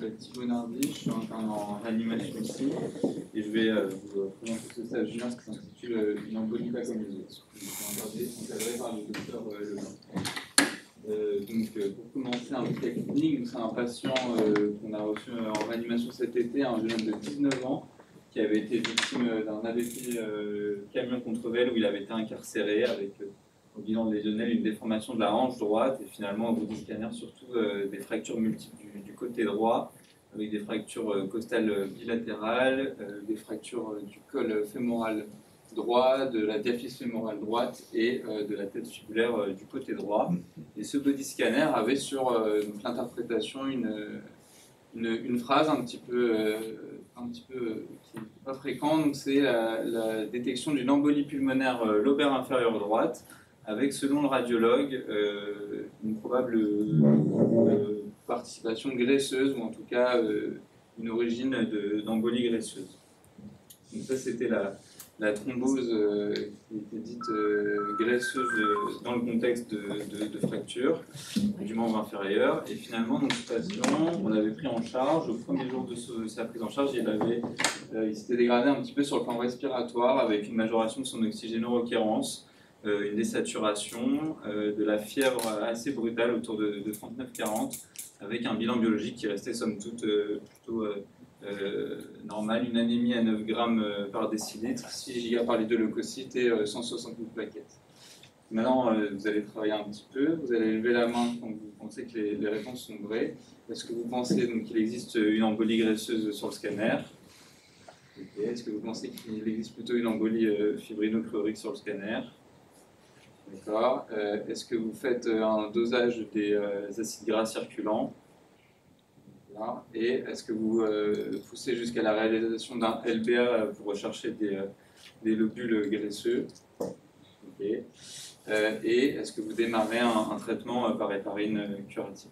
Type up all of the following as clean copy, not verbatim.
m'appelle Thibaut Nardi, je suis interne en réanimation ici et je vais vous présenter ce stage junior qui s'intitule Une embolie pas comme les autres. Je suis encadré par le docteur Leblanc. Pour commencer un petit cas clinique, c'est un patient qu'on a reçu en réanimation cet été, un jeune homme de 19 ans qui avait été victime d'un AVP camion contre velle où il avait été incarcéré avec au bilan lésionnel une déformation de la hanche droite et finalement au body scanner surtout des fractures multiples du côté droit avec des fractures costales bilatérales, des fractures du col fémoral droit, de la diaphyse fémorale droite et de la tête fibulaire du côté droit. Et ce body scanner avait sur l'interprétation une phrase un petit peu qui n'est pas fréquente, donc c'est la détection d'une embolie pulmonaire lobaire inférieure droite avec, selon le radiologue, une probable participation graisseuse, ou en tout cas une origine d'embolie graisseuse. Donc ça, c'était la thrombose qui était dite graisseuse dans le contexte de fracture du membre inférieur. Et finalement, donc, ce patient, on l'avait pris en charge. Au premier jour de sa prise en charge, il s'était dégradé un petit peu sur le plan respiratoire avec une majoration de son oxygénorequérance, une désaturation, de la fièvre assez brutale autour de 39-40, avec un bilan biologique qui restait somme toute plutôt normal, une anémie à 9 grammes par décilitre, 6 giga par litre de leucocytes et 160 000 plaquettes. Maintenant, vous allez travailler un petit peu, vous allez lever la main quand vous pensez que les réponses sont vraies. Est-ce que vous pensez qu'il existe une embolie graisseuse sur le scanner? Okay. Est-ce que vous pensez qu'il existe plutôt une embolie fibrino-chlorique sur le scanner? D'accord. Est-ce que vous faites un dosage des acides gras circulants? Voilà. Et est-ce que vous poussez jusqu'à la réalisation d'un LBA pour rechercher des lobules graisseux? Okay. Et est-ce que vous démarrez un traitement par héparine curative?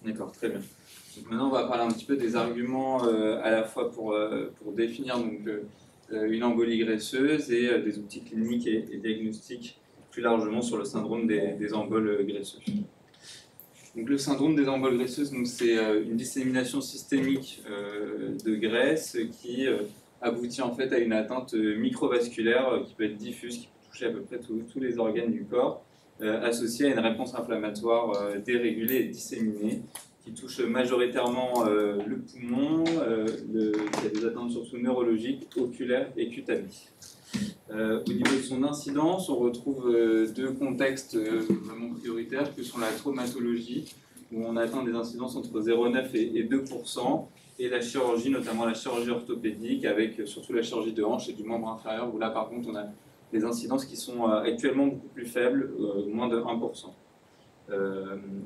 D'accord, très bien. Donc maintenant, on va parler un petit peu des arguments à la fois pour définir donc, une embolie graisseuse et des outils cliniques et diagnostiques plus largement sur le syndrome des emboles graisseuses. Donc, le syndrome des emboles graisseuses, c'est une dissémination systémique de graisse qui aboutit en fait à une atteinte microvasculaire qui peut être diffuse, qui peut toucher à peu près tous les organes du corps, associée à une réponse inflammatoire dérégulée et disséminée, qui touche majoritairement le poumon, il y a des atteintes surtout neurologiques, oculaires et cutanées. Au niveau de son incidence, on retrouve deux contextes vraiment prioritaires que sont la traumatologie, où on atteint des incidences entre 0,9 et 2%, et la chirurgie, notamment la chirurgie orthopédique, avec surtout la chirurgie de hanche et du membre inférieur, où là par contre on a des incidences qui sont actuellement beaucoup plus faibles, moins de 1%.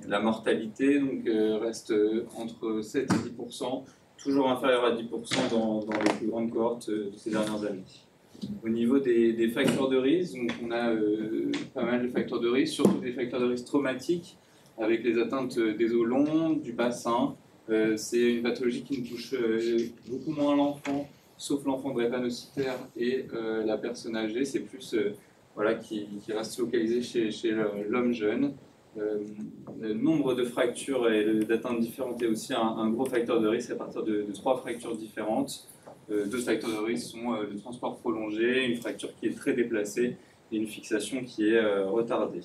La mortalité donc, reste entre 7 et 10%, toujours inférieure à 10% dans les plus grandes cohortes de ces dernières années. Au niveau des facteurs de risque, donc on a pas mal de facteurs de risque, surtout des facteurs de risque traumatiques, avec les atteintes des os longs, du bassin. C'est une pathologie qui nous touche beaucoup moins l'enfant, sauf l'enfant drépanocytaire et la personne âgée. C'est plus voilà, qui reste localisé chez l'homme jeune. Le nombre de fractures et d'atteintes différentes est aussi un gros facteur de risque à partir de 3 fractures différentes. 2 facteurs de risque sont le transport prolongé, une fracture qui est très déplacée et une fixation qui est retardée.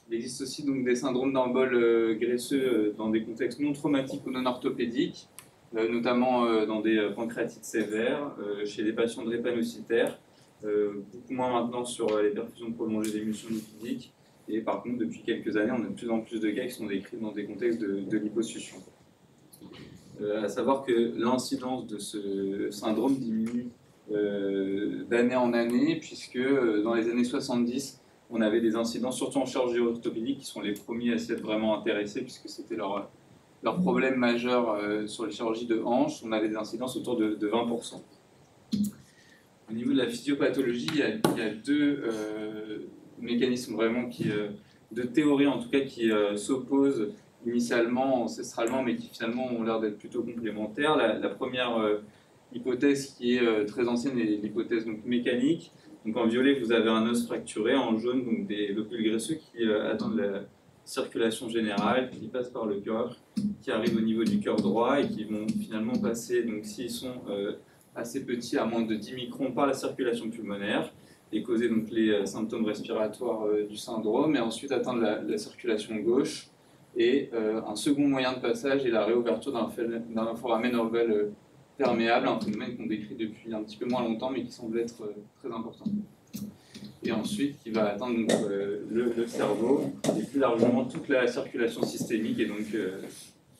Il existe aussi donc, des syndromes d'emboles graisseux dans des contextes non traumatiques ou non orthopédiques, notamment dans des pancréatites sévères, chez des patients drépanocytaires, beaucoup moins maintenant sur les perfusions prolongées d'émulsions lipidiques. Et par contre, depuis quelques années, on a de plus en plus de cas qui sont décrits dans des contextes de liposuction. À savoir que l'incidence de ce syndrome diminue d'année en année, puisque dans les années 70, on avait des incidences, surtout en chirurgie orthopédique, qui sont les premiers à s'être vraiment intéressés, puisque c'était leur problème majeur sur les chirurgies de hanche. On avait des incidences autour de 20%. Au niveau de la physiopathologie, il y a deux mécanismes vraiment de théorie en tout cas, qui s'opposent initialement, ancestralement, mais qui finalement ont l'air d'être plutôt complémentaires. La première hypothèse qui est très ancienne est l'hypothèse donc en violet, vous avez un os fracturé, en jaune, donc des lobules graisseux qui attendent circulation générale qui passent par le cœur, qui arrivent au niveau du cœur droit et qui vont finalement passer, donc s'ils sont assez petits, à moins de 10 microns par la circulation pulmonaire, et causer donc les symptômes respiratoires du syndrome, et ensuite atteindre la circulation gauche. Et un second moyen de passage est la réouverture d'un foramen orval perméable, un phénomène qu'on décrit depuis un petit peu moins longtemps, mais qui semble être très important. Et ensuite, qui va atteindre donc, le cerveau, et plus largement toute la circulation systémique, et donc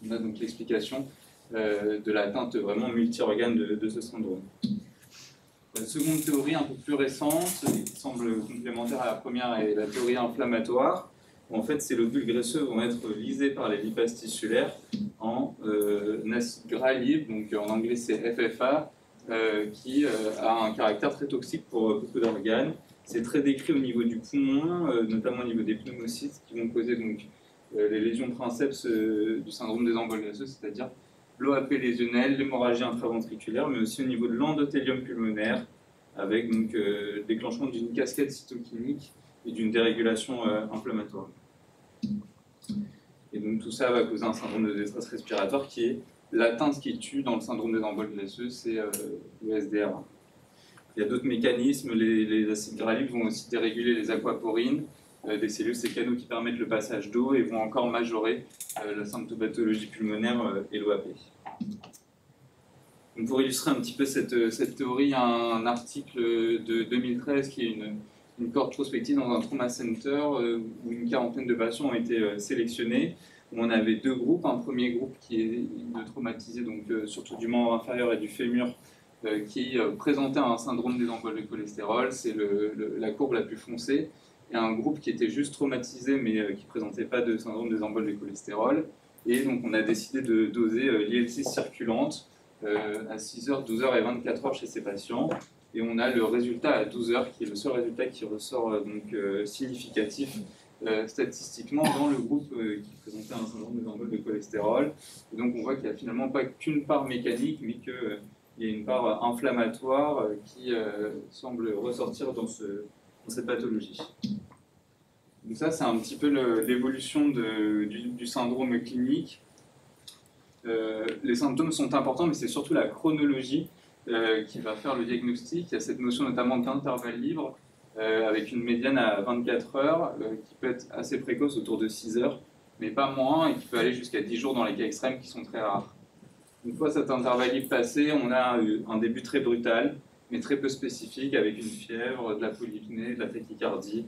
on a donc l'explication de l'atteinte vraiment multi-organe de ce syndrome. La seconde théorie, un peu plus récente, qui semble complémentaire à la première, est la théorie inflammatoire, où en fait ces lobules graisseux vont être lisés par les lipases tissulaires en acide gras libre, donc en anglais c'est FFA, qui a un caractère très toxique pour beaucoup d'organes. C'est très décrit au niveau du poumon, notamment au niveau des pneumocystes, qui vont causer donc les lésions princeps du syndrome des emboles graisseuses, c'est-à-dire l'OAP lésionnelle, l'hémorragie intraventriculaire, mais aussi au niveau de l'endothélium pulmonaire, avec donc déclenchement d'une cascade cytokinique et d'une dérégulation inflammatoire. Et donc tout ça va causer un syndrome de détresse respiratoire qui est l'atteinte qui tue dans le syndrome des emboles graisseuses, c'est le SDRA. Il y a d'autres mécanismes, les acides gras libres vont aussi déréguler les aquaporines, des cellules, ces canaux qui permettent le passage d'eau et vont encore majorer la symptomathologie pulmonaire et l'OAP. Pour illustrer un petit peu cette théorie, il y a un article de 2013 qui est une cohorte prospective dans un trauma center où une quarantaine de patients ont été sélectionnés. Où on avait deux groupes, un premier groupe qui est de traumatisés, donc surtout du membre inférieur et du fémur, qui présentait un syndrome des emboles de cholestérol, c'est la courbe la plus foncée, et un groupe qui était juste traumatisé mais qui ne présentait pas de syndrome des emboles de cholestérol. Et donc on a décidé de doser l'IL6 circulante à 6h, 12h et 24h chez ces patients. Et on a le résultat à 12h, qui est le seul résultat qui ressort donc significatif statistiquement dans le groupe qui présentait un syndrome des emboles de cholestérol. Et donc on voit qu'il n'y a finalement pas qu'une part mécanique, mais qu'il y a une part inflammatoire qui semble ressortir dans cette pathologie. Donc ça, c'est un petit peu l'évolution du syndrome clinique. Les symptômes sont importants, mais c'est surtout la chronologie qui va faire le diagnostic. Il y a cette notion notamment d'intervalle libre, avec une médiane à 24 heures, qui peut être assez précoce, autour de 6 heures, mais pas moins, et qui peut aller jusqu'à 10 jours dans les cas extrêmes qui sont très rares. Une fois cet intervalle libre passé, on a un début très brutal, mais très peu spécifique, avec une fièvre, de la polypnée, de la tachycardie,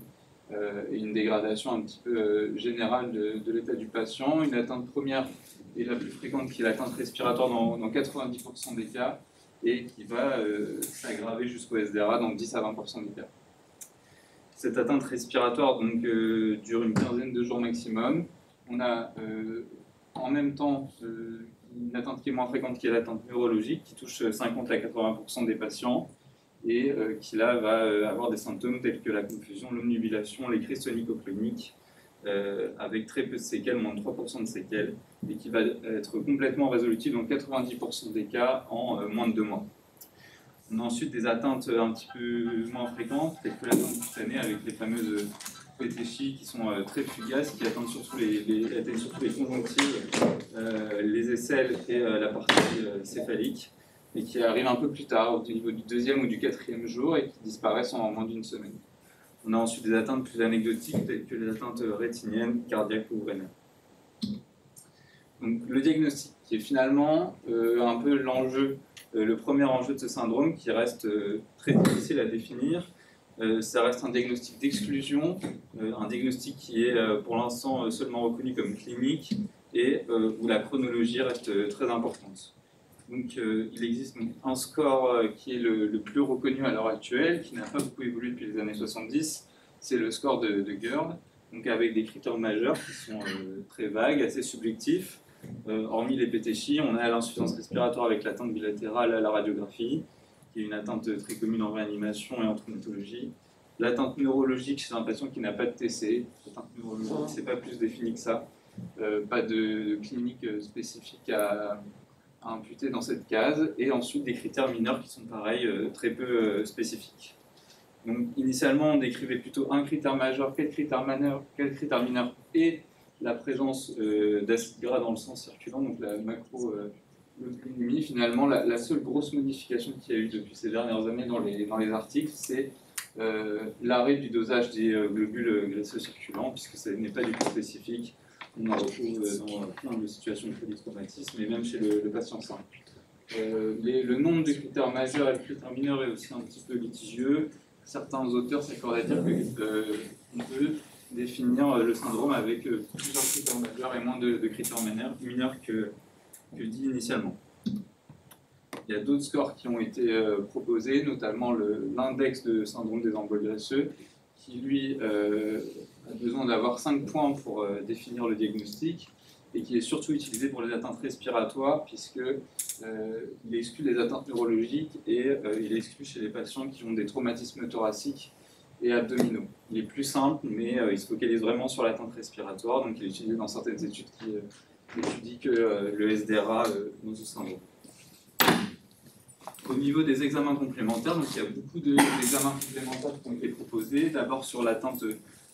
et une dégradation un petit peu générale de l'état du patient. Une atteinte première et la plus fréquente, qui est l'atteinte respiratoire dans 90% des cas, et qui va s'aggraver jusqu'au SDRA dans 10 à 20% des cas. Cette atteinte respiratoire donc, dure une quinzaine de jours maximum. On a en même temps une atteinte qui est moins fréquente, qui est l'atteinte neurologique, qui touche 50 à 80% des patients, et qui là va avoir des symptômes tels que la confusion, l'omnubilation, les crises tonico-cloniques, avec très peu de séquelles, moins de 3% de séquelles, et qui va être complètement résolutive dans 90% des cas en moins de 2 mois. On a ensuite des atteintes un petit peu moins fréquentes, telles que l'atteinte cutanée avec les fameuses PTCHI qui sont très fugaces, qui atteignent surtout les conjonctives, les aisselles et la partie céphalique, et qui arrivent un peu plus tard, au niveau du 2e ou du 4e jour, et qui disparaissent en moins d'une semaine. On a ensuite des atteintes plus anecdotiques, telles que les atteintes rétiniennes, cardiaques ou rénales. Donc, le diagnostic, qui est finalement un peu l'enjeu, le premier enjeu de ce syndrome, qui reste très difficile à définir. Ça reste un diagnostic d'exclusion, un diagnostic qui est pour l'instant seulement reconnu comme clinique, et où la chronologie reste très importante. Donc, il existe donc un score qui est le plus reconnu à l'heure actuelle, qui n'a pas beaucoup évolué depuis les années 70, c'est le score de GERD, donc avec des critères majeurs qui sont très vagues, assez subjectifs. Hormis les PTCHI, on a l'insuffisance respiratoire avec l'atteinte bilatérale à la radiographie, qui est une atteinte très commune en réanimation et en traumatologie. L'atteinte neurologique chez un patient qui n'a pas de TC, l'atteinte neurologique, c'est pas plus défini que ça. Pas de clinique spécifique à imputer dans cette case, et ensuite des critères mineurs qui sont pareils, très peu spécifiques. Donc initialement on décrivait plutôt un critère majeur, 4 critères mineurs et la présence d'acide gras dans le sang circulant, donc la macroglobulinémie. Finalement, la seule grosse modification qu'il y a eu depuis ces dernières années dans les articles, c'est l'arrêt du dosage des globules graisseux circulants, puisque ça n'est pas du tout spécifique. On en retrouve dans plein de situations de polytraumatisme, et même chez le patient sain. Le nombre de critères majeurs et de critères mineurs est aussi un petit peu litigieux. Certains auteurs s'accordent à dire qu'on peut définir le syndrome avec plusieurs critères majeurs et moins de critères mineurs que dit initialement. Il y a d'autres scores qui ont été proposés, notamment l'index de syndrome des emboles graisseux, qui lui a besoin d'avoir 5 points pour définir le diagnostic, et qui est surtout utilisé pour les atteintes respiratoires, puisqu'il exclut les atteintes neurologiques et il exclut chez les patients qui ont des traumatismes thoraciques et abdominaux. Il est plus simple, mais il se focalise vraiment sur l'atteinte respiratoire, donc il est utilisé dans certaines études qui étudient que le SDRA dans ce syndrome. Au niveau des examens complémentaires, donc il y a beaucoup d'examens complémentaires qui ont été proposés. D'abord sur l'atteinte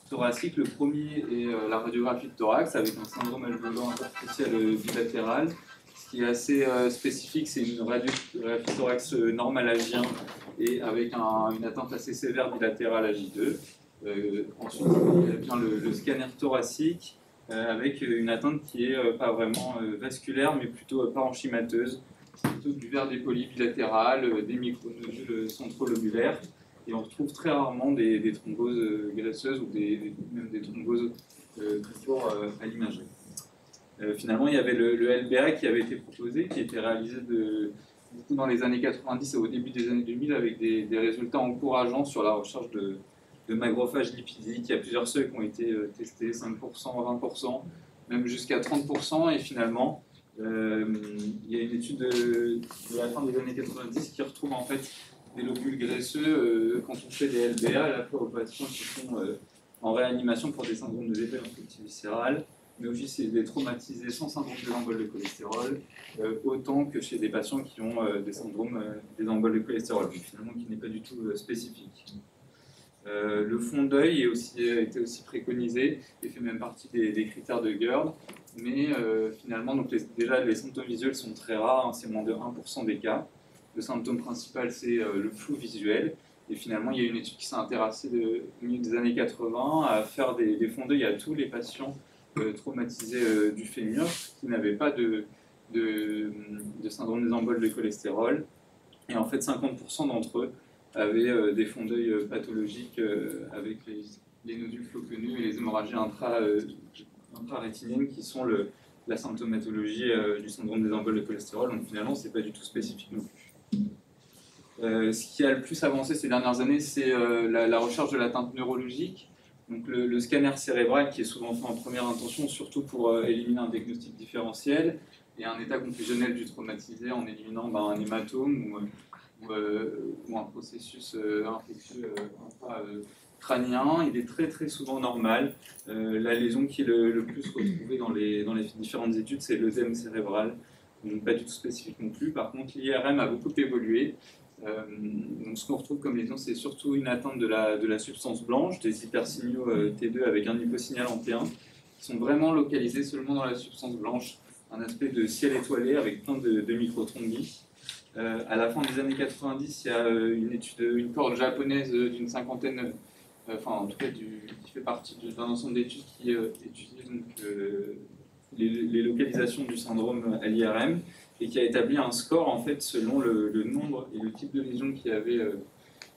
thoracique, le premier est la radiographie de thorax avec un syndrome alvéolaire interstitiel bilatéral. Ce qui est assez spécifique, c'est une radiographie de thorax normale à J1 et avec une atteinte assez sévère bilatérale à J2. Ensuite, il y a bien le scanner thoracique avec une atteinte qui est pas vraiment vasculaire, mais plutôt parenchymateuse. C'est plutôt du verre dépoli bilatéral, des micronodules centrolobulaires. Et on retrouve très rarement des thromboses graisseuses ou même des thromboses tout court à l'imagerie. Finalement, il y avait le LBA qui avait été proposé, qui était réalisé beaucoup dans les années 90 et au début des années 2000 avec des résultats encourageants sur la recherche de macrophages lipidiques. Il y a plusieurs seuils qui ont été testés, 5%, 20%, même jusqu'à 30%. Et finalement, il y a une étude de la fin des années 90 qui retrouve en fait des lobules graisseux quand on fait des LBA, à la fois aux patients qui sont en réanimation pour des syndromes de dépôt viscérale, mais aussi des traumatisés sans syndrome des emboles de cholestérol, autant que chez des patients qui ont des syndromes des emboles de cholestérol, donc finalement qui n'est pas du tout spécifique. Le fond d'œil était aussi préconisé et fait même partie des critères de GERD, mais finalement, donc déjà les symptômes visuels sont très rares, hein, c'est moins de 1% des cas. Le symptôme principal, c'est le flou visuel. Et finalement, il y a une étude qui s'est intéressée au milieu des années 80 à faire des fonds d'œil à tous les patients traumatisés du fémur qui n'avaient pas de syndrome des emboles de cholestérol. Et en fait, 50% d'entre eux avaient des fonds d'œil pathologiques avec les nodules floconnus et les hémorragies intrarétiniennes qui sont la symptomatologie du syndrome des emboles de cholestérol. Donc finalement, ce n'est pas du tout spécifique non plus. Ce qui a le plus avancé ces dernières années, c'est la recherche de l'atteinte neurologique. Donc le scanner cérébral qui est souvent fait en première intention, surtout pour éliminer un diagnostic différentiel et un état confusionnel du traumatisé en éliminant un hématome ou un processus infectieux crânien. Il est très très souvent normal. La lésion qui est le plus retrouvée dans les différentes études, c'est l'œdème cérébral. Donc pas du tout spécifique non plus. Par contre, l'IRM a beaucoup évolué. Donc ce qu'on retrouve comme lésion, c'est surtout une atteinte de la substance blanche, des hypersignaux T2 avec un hyposignal en T1, qui sont vraiment localisés seulement dans la substance blanche, un aspect de ciel étoilé avec plein de microtrombies. À la fin des années 90, il y a une cohorte japonaise d'une cinquantaine, en tout cas qui fait partie d'un ensemble d'études qui étudie donc, les localisations du syndrome à l'IRM et qui a établi un score en fait selon le nombre et le type de lésion qu'il y avait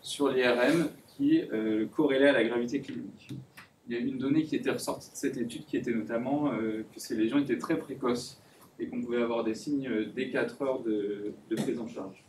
sur l'IRM qui corrélait à la gravité clinique. Il y a une donnée qui était ressortie de cette étude qui était notamment que ces lésions étaient très précoces et qu'on pouvait avoir des signes dès 4 heures de prise en charge.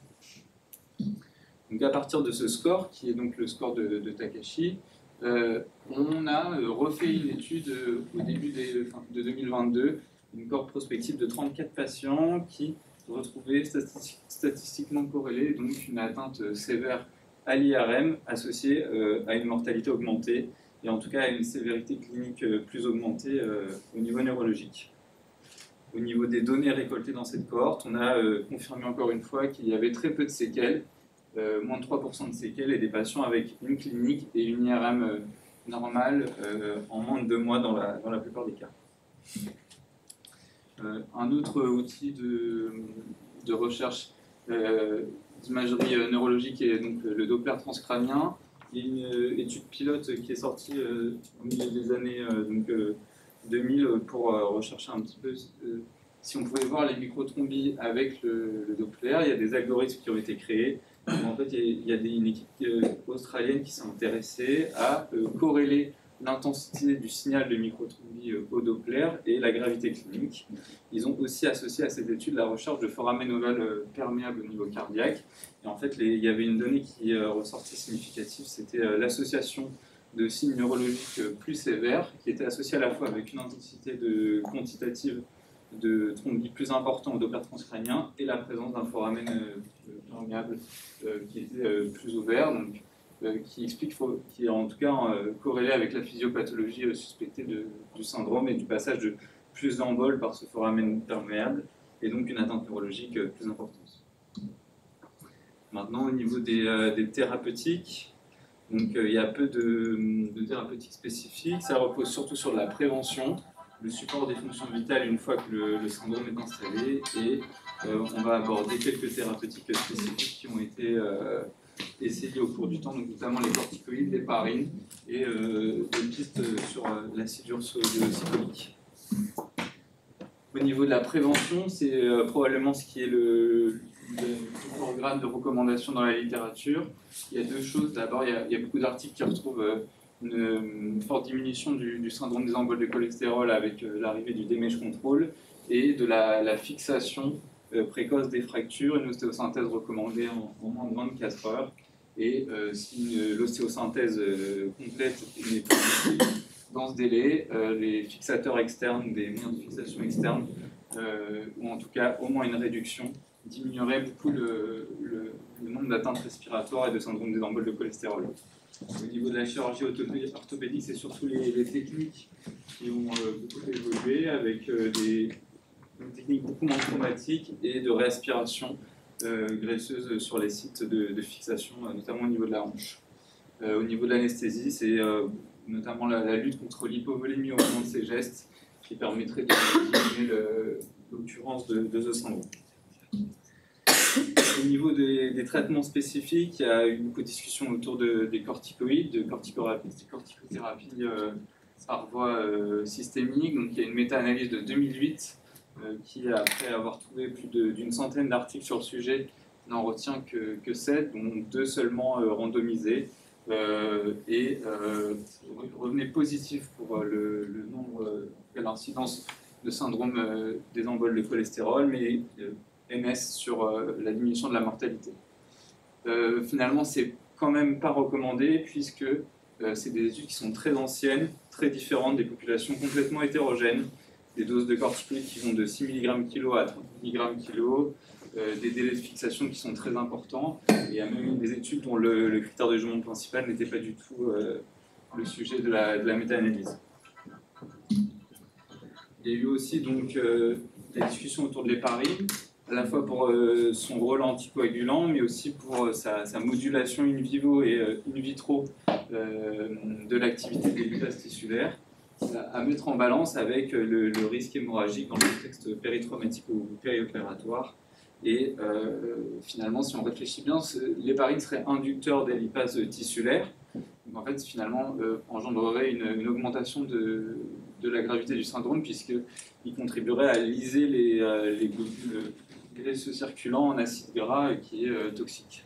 Donc à partir de ce score, qui est donc le score de Takashi, on a refait une étude au début de 2022, une cohorte prospective de 34 patients qui retrouvaient statistiquement corrélée donc une atteinte sévère à l'IRM associée à une mortalité augmentée et en tout cas à une sévérité clinique plus augmentée au niveau neurologique. Au niveau des données récoltées dans cette cohorte, on a confirmé encore une fois qu'il y avait très peu de séquelles, moins de 3% de séquelles et des patients avec une clinique et une IRM normale en moins de 2 mois dans la plupart des cas. Un autre outil de recherche d'imagerie neurologique est donc le Doppler transcrânien. Il y a une étude pilote qui est sortie au milieu des années 2000 pour rechercher un petit peu si on pouvait voir les microtrombies avec le Doppler. Il y a des algorithmes qui ont été créés. En fait, il y a une équipe australienne qui s'est intéressée à corréler l'intensité du signal de microtrombie au Doppler et la gravité clinique. Ils ont aussi associé à cette étude la recherche de foramen ovale perméable au niveau cardiaque. Et en fait, il y avait une donnée qui ressortait significative, c'était l'association de signes neurologiques plus sévères, qui était associée à la fois avec une intensité quantitative de thrombie plus important au Doppler transcrânien et la présence d'un foramen perméable qui était plus ouvert, donc, qui explique, qui est en tout cas corrélé avec la physiopathologie suspectée du syndrome et du passage de plus d'emboles par ce foramen perméable et donc une atteinte neurologique plus importante. Maintenant, au niveau des thérapeutiques, donc, il y a peu de thérapeutiques spécifiques, ça repose surtout sur de la prévention, le support des fonctions vitales une fois que le syndrome est installé, et on va aborder quelques thérapeutiques spécifiques qui ont été essayées au cours du temps, donc notamment les corticoïdes, l'héparine et des pistes sur l'acide ursodeoxycholique. Au niveau de la prévention, c'est probablement ce qui est le plus grade de recommandation dans la littérature. Il y a deux choses. D'abord, il y a beaucoup d'articles qui retrouvent une forte diminution du syndrome des emboles de cholestérol avec l'arrivée du damage control et de la fixation précoce des fractures, une ostéosynthèse recommandée en moins de 24 heures. Et si l'ostéosynthèse complète n'est pas possible dans ce délai, les fixateurs externes, des moyens de fixation externes, ou en tout cas au moins une réduction, diminuerait beaucoup le nombre d'atteintes respiratoires et de syndrome des emboles de cholestérol. Au niveau de la chirurgie orthopédique, c'est surtout les techniques qui ont beaucoup évolué avec des techniques beaucoup moins traumatiques et de réaspiration graisseuse sur les sites de fixation, notamment au niveau de la hanche. Au niveau de l'anesthésie, c'est notamment la lutte contre l'hypovolémie au moment de ces gestes qui permettrait de diminuer l'occurrence de ce syndrome. Au niveau des traitements spécifiques, il y a eu beaucoup de discussions autour des corticoïdes, de corticothérapie par voie systémique. Donc, il y a une méta-analyse de 2008 qui, après avoir trouvé plus d'une centaine d'articles sur le sujet, n'en retient que 7, dont 2 seulement randomisés, et revenait positif pour le nombre, l'incidence de syndrome des emboles de cholestérol, mais MS sur la diminution de la mortalité. Finalement, c'est quand même pas recommandé puisque c'est des études qui sont très anciennes, très différentes, des populations complètement hétérogènes, des doses de corticoïdes qui vont de 6 mg kg à 30 mg kg, des délais de fixation qui sont très importants, et il y a même des études dont le critère de jugement principal n'était pas du tout le sujet de la méta-analyse. Il y a eu aussi donc des discussions autour de l'héparine, à la fois pour son rôle anticoagulant, mais aussi pour sa modulation in vivo et in vitro de l'activité des lipase tissulaires, à mettre en balance avec le risque hémorragique dans le contexte péritraumatique ou périopératoire. Et finalement, si on réfléchit bien, l'héparine serait inducteur des lipases tissulaires. Donc en fait, finalement, engendrerait une augmentation de la gravité du syndrome, puisqu'il contribuerait à liser les globules graisseux circulants en acide gras qui est toxique.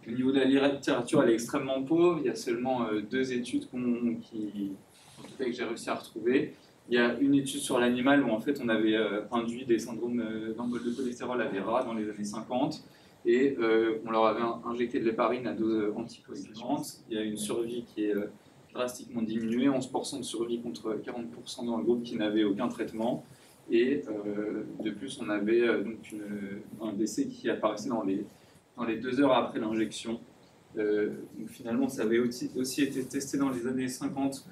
Au niveau de la littérature, elle est extrêmement pauvre. Il y a seulement 2 études que j'ai réussi à retrouver. Il y a une étude sur l'animal où en fait on avait induit des syndromes d'emboles de cholestérol à des rats dans les années 50 et on leur avait injecté de l'héparine à dose anticoagulante. Il y a une survie qui est drastiquement diminuée, 11% de survie contre 40% dans le groupe qui n'avait aucun traitement. Et de plus, on avait donc un décès qui apparaissait dans les 2 heures après l'injection. Donc finalement, ça avait aussi été testé dans les années 50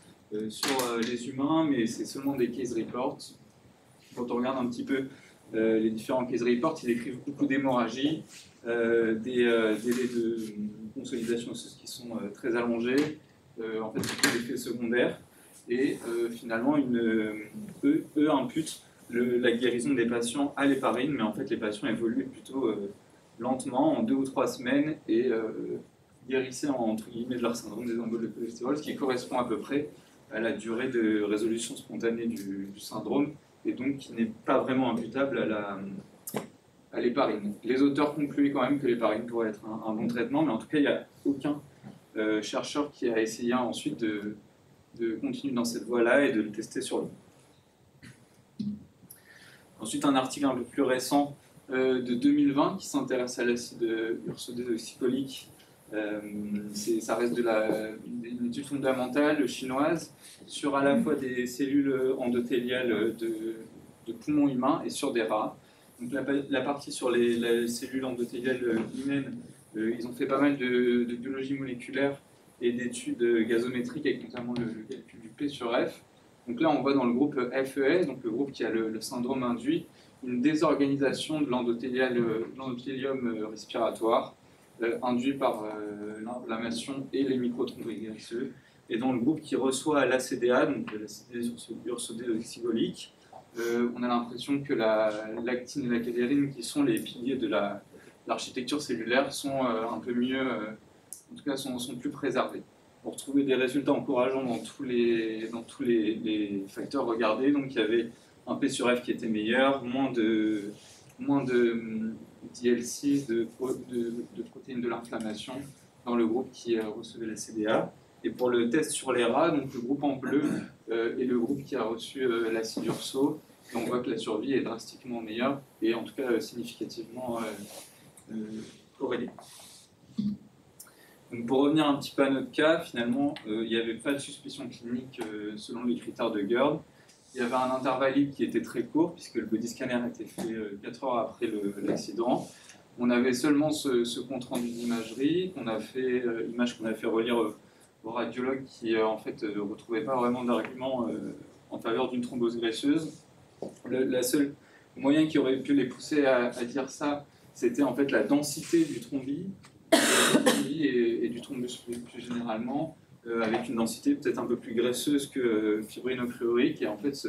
sur les humains, mais c'est seulement des case reports. Quand on regarde un petit peu les différents case reports, ils décrivent beaucoup d'hémorragie, des délais de consolidation osseuse qui sont très allongés, en fait, beaucoup d'effets secondaires. Et finalement, eux imputent la guérison des patients à l'héparine, mais en fait les patients évoluaient plutôt lentement, en 2 ou 3 semaines, et guérissaient entre guillemets de leur syndrome des emboles de cholestérol, ce qui correspond à peu près à la durée de résolution spontanée du syndrome, et donc qui n'est pas vraiment imputable à l'héparine. Les auteurs concluent quand même que l'héparine pourrait être un bon traitement, mais en tout cas il n'y a aucun chercheur qui a essayé ensuite de continuer dans cette voie-là et de le tester sur l'homme. Ensuite, un article un peu plus récent de 2020 qui s'intéresse à l'acide ursodeoxycholique. Ça reste une étude fondamentale chinoise sur à la fois des cellules endothéliales de poumons humains et sur des rats. Donc la partie sur les cellules endothéliales humaines, ils ont fait pas mal de biologie moléculaire et d'études gazométriques avec notamment le calcul du P sur F. Donc là, on voit dans le groupe FES, donc le groupe qui a le syndrome induit, une désorganisation de l'endothélium respiratoire induit par l'inflammation et les microthrombés graisseux. Et dans le groupe qui reçoit l'ACDA, donc l'acide ursodeoxycholique, on a l'impression que la lactine et la cadérine, qui sont les piliers de l'architecture cellulaire, sont un peu mieux, en tout cas sont plus préservés. Pour trouver des résultats encourageants dans tous les facteurs regardés, donc il y avait un P sur F qui était meilleur, moins de DL6, de protéines de l'inflammation dans le groupe qui recevait la CDA. Et pour le test sur les rats, donc le groupe en bleu et le groupe qui a reçu l'acide urso, on voit que la survie est drastiquement meilleure et en tout cas significativement corrélée. Donc pour revenir un petit peu à notre cas, finalement, il n'y avait pas de suspicion clinique selon les critères de GERD. Il y avait un intervalle qui était très court, puisque le body scanner a été fait 4 heures après l'accident. On avait seulement ce compte-rendu d'imagerie, image qu'on a fait relire au radiologue qui, en fait, ne retrouvait pas vraiment d'argument en faveur d'une thrombose graisseuse. Le seul moyen qui aurait pu les pousser à dire ça, c'était en fait la densité du thrombus et du thrombus plus généralement, avec une densité peut-être un peu plus graisseuse que fibrinochlorique. Et en fait,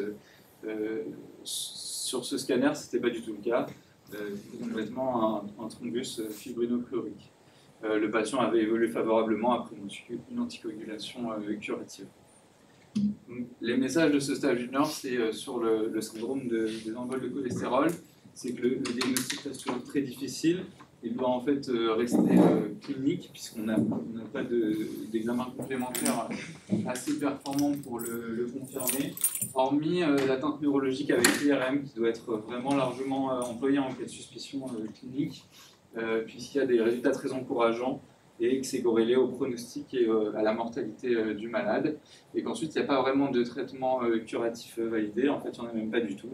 sur ce scanner, ce n'était pas du tout le cas. C'était complètement un thrombus fibrinochlorique. Le patient avait évolué favorablement après une anticoagulation curative. Donc, les messages de ce stage junior, c'est sur le syndrome des emboles de cholestérol, c'est que le diagnostic reste toujours très difficile. Il doit en fait rester clinique, puisqu'on n'a pas d'examen complémentaire assez performant pour le confirmer, hormis l'atteinte neurologique avec l'IRM, qui doit être vraiment largement employée en cas de suspicion clinique, puisqu'il y a des résultats très encourageants et que c'est corrélé au pronostic et à la mortalité du malade, et qu'ensuite il n'y a pas vraiment de traitement curatif validé, en fait il n'y en a même pas du tout.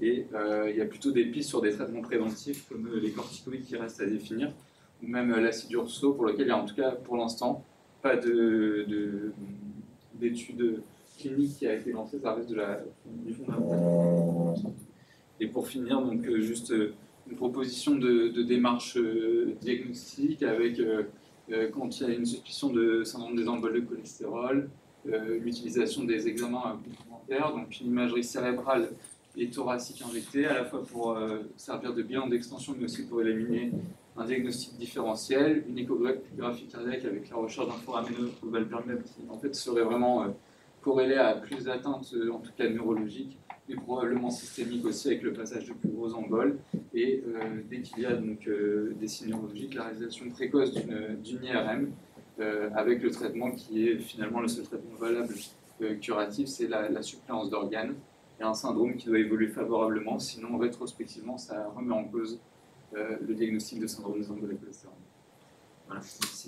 Et il y a plutôt des pistes sur des traitements préventifs comme les corticoïdes qui restent à définir, ou même l'acide urso pour lequel il y a en tout cas pour l'instant pas d'études cliniques qui a été lancée, ça reste du fondamental. Et pour finir, donc juste une proposition de démarche diagnostique avec quand il y a une suspicion de syndrome des emboles de cholestérol, l'utilisation des examens complémentaires, donc une imagerie cérébrale et thoracique injectée, à la fois pour servir de bilan d'extension, mais aussi pour éliminer un diagnostic différentiel, une échographie cardiaque avec la recherche d'un foramen valpermeable qui en fait serait vraiment corrélée à plus d'atteintes, en tout cas neurologiques, mais probablement systémique aussi avec le passage de plus gros emboles. Et dès qu'il y a donc des signes neurologiques, la réalisation précoce d'une IRM avec le traitement qui est finalement le seul traitement valable curatif, c'est la suppléance d'organes. Il y a un syndrome qui doit évoluer favorablement, sinon rétrospectivement ça remet en cause le diagnostic de syndrome des emboles de cholestérol. Voilà, merci.